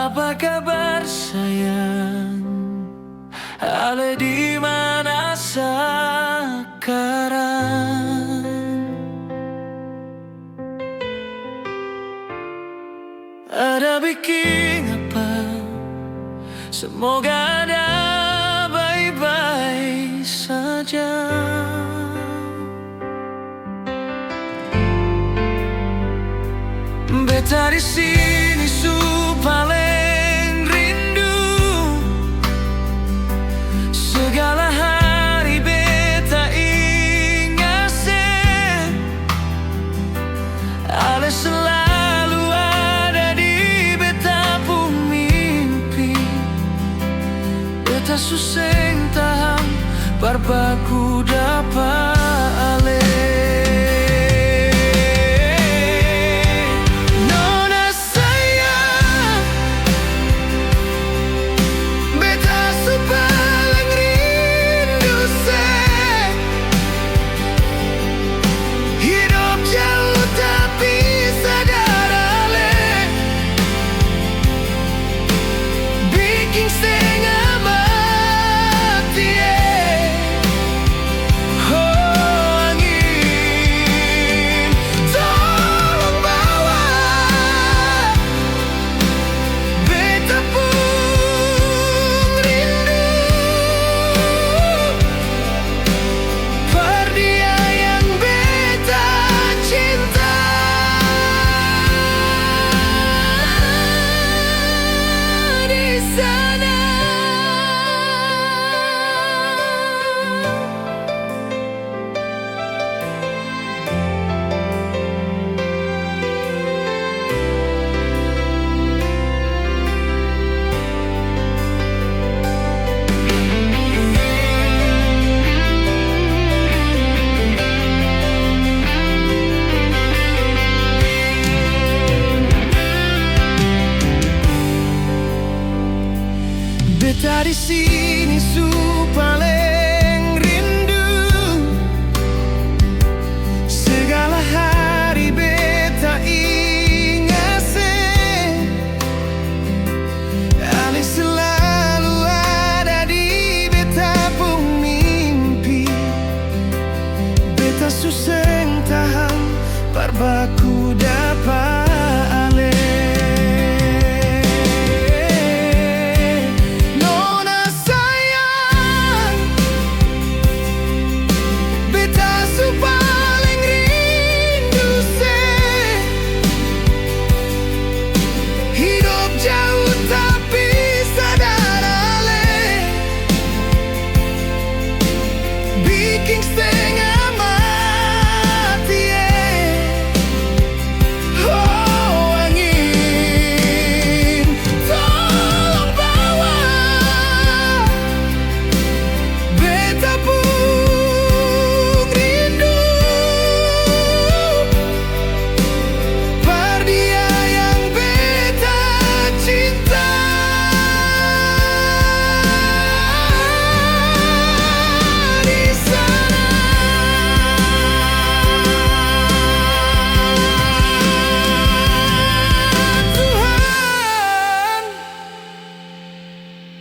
Apa kabar sayang? Ale di mana sekarang? Ada bikin apa? Semoga ada baik-baik saja. Beta di sini su paling rindu. Segala hari beta ingat se Ale selalu ada di beta pun mimpi. Beta suseng tahan barbaku dapat ale. Beta di sini su paling rindu. Segala hari beta ingat se Ale selalu ada di beta pun mimpi. Beta suseng tahan barbaku dapat ale.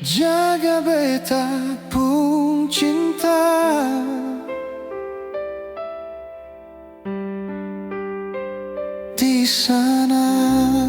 Jaga beta pun cinta di sana.